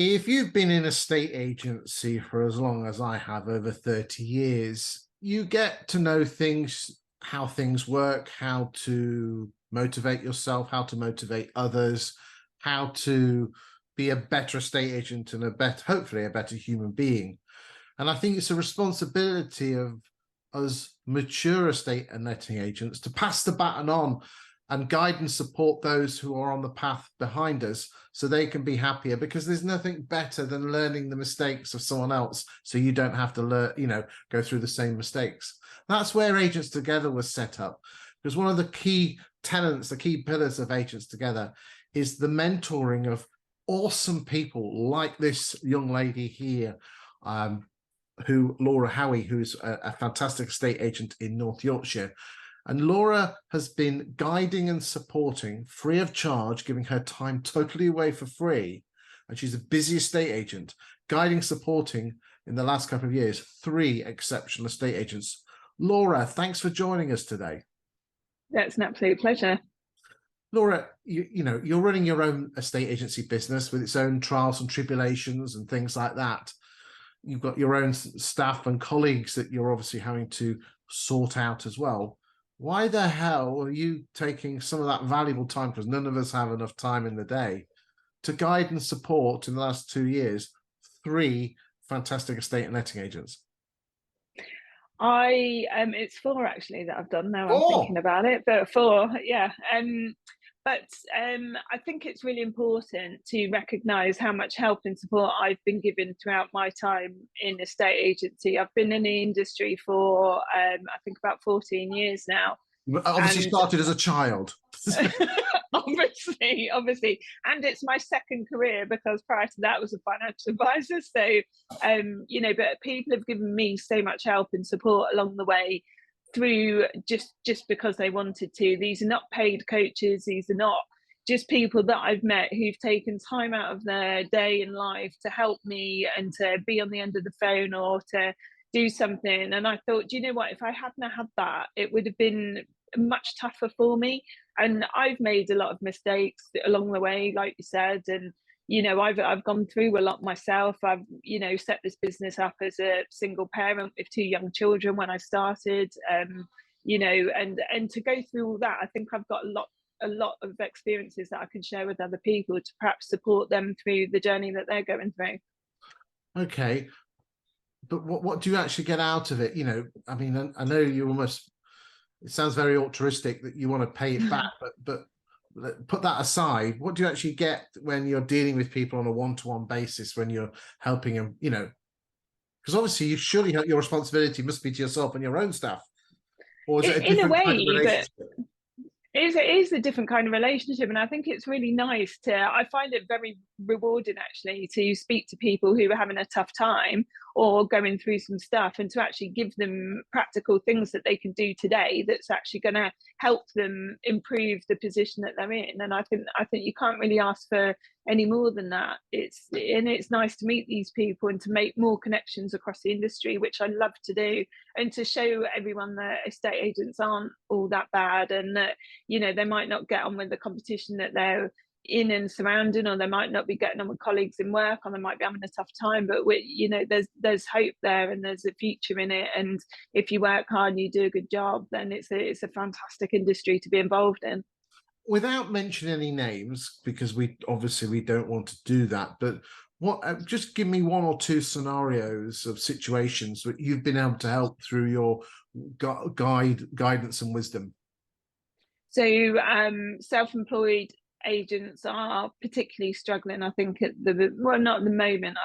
If you've been in a state agency for as long as I have, over 30 years, you get to know things, how things work, how to motivate yourself, how to motivate others, how to be a better estate agent and hopefully a better human being. And I think it's a responsibility of us mature estate and letting agents to pass the baton on and guide and support those who are on the path behind us so they can be happier, because there's nothing better than learning the mistakes of someone else so you don't have to go through the same mistakes. That's where Agents Together was set up, because one of the key tenets, the key pillars of Agents Together is the mentoring of awesome people like this young lady here, Laura Howey, who's a fantastic estate agent in North Yorkshire. And Laura has been guiding and supporting free of charge, giving her time totally away for free. And she's a busy estate agent, guiding, supporting in the last couple of years, 3 exceptional estate agents. Laura, thanks for joining us today. That's an absolute pleasure. Laura, you're running your own estate agency business with its own trials and tribulations and things like that. You've got your own staff and colleagues that you're obviously having to sort out as well. Why the hell are you taking some of that valuable time, because none of us have enough time in the day, to guide and support in the last 2 years 3 fantastic estate and letting agents? It's 4 actually that I've done now. I'm thinking about it, but 4, yeah. I think it's really important to recognise how much help and support I've been given throughout my time in estate agency. I've been in the industry for I think about 14 years now. Obviously started as a child. obviously, and it's my second career, because prior to that I was a financial advisor. So but people have given me so much help and support along the way, through just because they wanted to. These are not paid coaches. These are not just people that I've met who've taken time out of their day and life to help me and to be on the end of the phone or to do something. And I thought, you know what, if I hadn't had that, it would have been much tougher for me. And I've made a lot of mistakes along the way, like you said, and I've gone through a lot myself. I've set this business up as a single parent with 2 young children when I started, and to go through all that, I think I've got a lot of experiences that I can share with other people to perhaps support them through the journey that they're going through. Okay, but what do you actually get out of it? I mean, I know you almost, it sounds very altruistic that you want to pay it back, but put that aside, what do you actually get when you're dealing with people on a one-to-one basis, when you're helping them, because obviously surely your responsibility must be to yourself and your own staff, or is it a different kind of relationship? It is a different kind of relationship, and I think it's really nice I find it very rewarding actually to speak to people who are having a tough time or going through some stuff, and to actually give them practical things that they can do today that's actually going to help them improve the position that they're in. And I think you can't really ask for any more than that. It's nice to meet these people and to make more connections across the industry, which I love to do, and to show everyone that estate agents aren't all that bad, and that they might not get on with the competition that they're in and surrounding, or they might not be getting on with colleagues in work, or they might be having a tough time, but there's hope there, and there's a future in it. And if you work hard and you do a good job, then it's a fantastic industry to be involved in. Without mentioning any names, because we don't want to do that, but just give me 1 or 2 scenarios of situations that you've been able to help through your guidance and wisdom. So self-employed agents are particularly struggling, I think, not at the moment.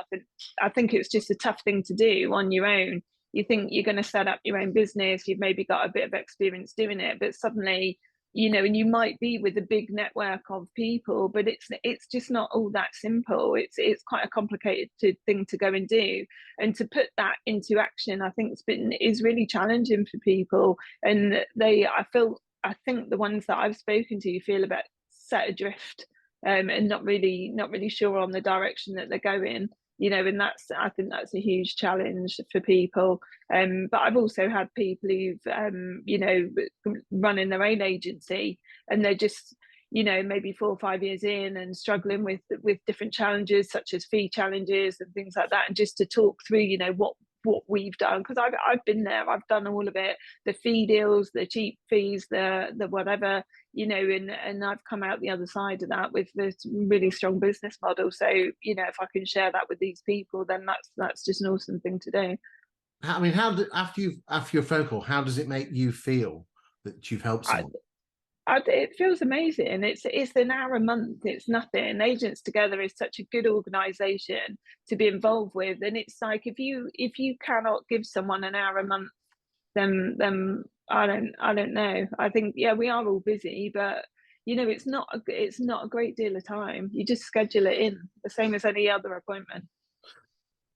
I think it's just a tough thing to do on your own. You think you're going to set up your own business, you've maybe got a bit of experience doing it, but suddenly and you might be with a big network of people, but it's just not all that simple. It's quite a complicated thing to go and do, and to put that into action, I think is really challenging for people. And I think the ones that I've spoken to feel a bit set adrift, and not really sure on the direction that they're going. And I think that's a huge challenge for people. But I've also had people who've running their own agency, and they're just you know, maybe 4 or 5 years in and struggling with different challenges such as fee challenges and things like that, and just to talk through, you know, what we've done, because I've been there, I've done all of it, the fee deals, the cheap fees, the whatever, you know, and I've come out the other side of that with this really strong business model. So, you know, if I can share that with these people, then that's just an awesome thing to do. I mean, after your phone call, how does it make you feel that you've helped I, someone? it feels amazing. It's an hour a month. It's nothing. Agents Together is such a good organisation to be involved with, and it's like if you cannot give someone an hour a month, then I don't know. I think, yeah, we are all busy, but you know, it's not a great deal of time. You just schedule it in, the same as any other appointment.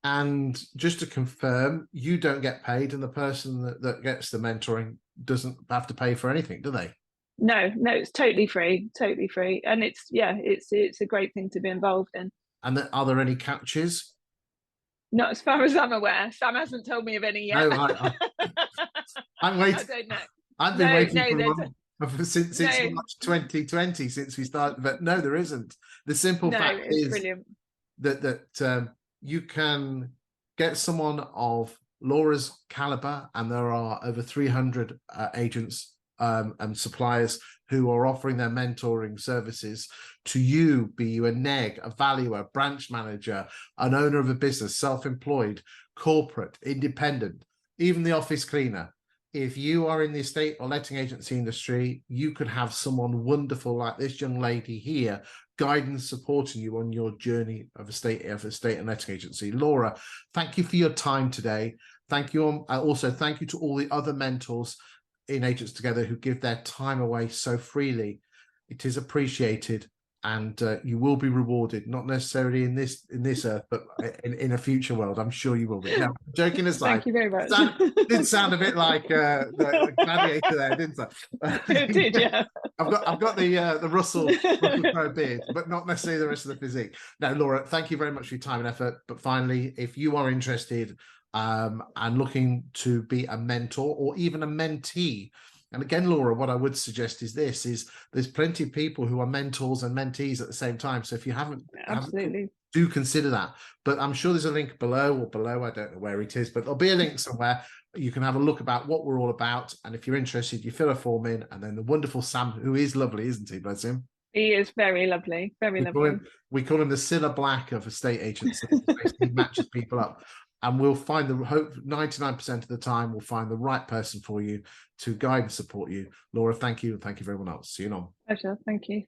And just to confirm, you don't get paid, and the person that gets the mentoring doesn't have to pay for anything, do they? No, it's totally free, and it's a great thing to be involved in. And are there any catches? Not as far as I'm aware. Sam hasn't told me of any yet. No, I'm waiting. I don't know. I've been waiting for there's one since no, March 2020, since we started. But no, there isn't. The simple fact it's is brilliant. that you can get someone of Laura's caliber, and there are over 300 agents and suppliers who are offering their mentoring services to you, be you a neg, a valuer, branch manager, an owner of a business, self-employed, corporate, independent, even the office cleaner. If you are in the estate or letting agency industry, you could have someone wonderful like this young lady here, guidance, supporting you on your journey of estate and letting agency. Laura, thank you for your time today. Thank you. Also, thank you to all the other mentors in Agents Together who give their time away so freely. It is appreciated, and you will be rewarded, not necessarily in this earth, but in a future world. I'm sure you will be. Now, joking aside, Thank you very much. Did sound a bit like the gladiator there, didn't I? It did, yeah. I've got the Russell Crowe beard, but not necessarily the rest of the physique. No, Laura, thank you very much for your time and effort. But finally, if you are interested and looking to be a mentor or even a mentee, and again, Laura, what I would suggest is there's plenty of people who are mentors and mentees at the same time. So if you haven't, do consider that. But I'm sure there's a link below, I don't know where it is, but there'll be a link somewhere. You can have a look about what we're all about. And if you're interested, you fill a form in, and then the wonderful Sam, who is lovely, isn't he? Bless him. He is very lovely, very lovely. We call him the Cilla Black of estate agents. He matches people up. And we'll find 99% of the time, we'll find the right person for you to guide and support you. Laura, thank you. And thank you very much. See you on. Pleasure. Thank you.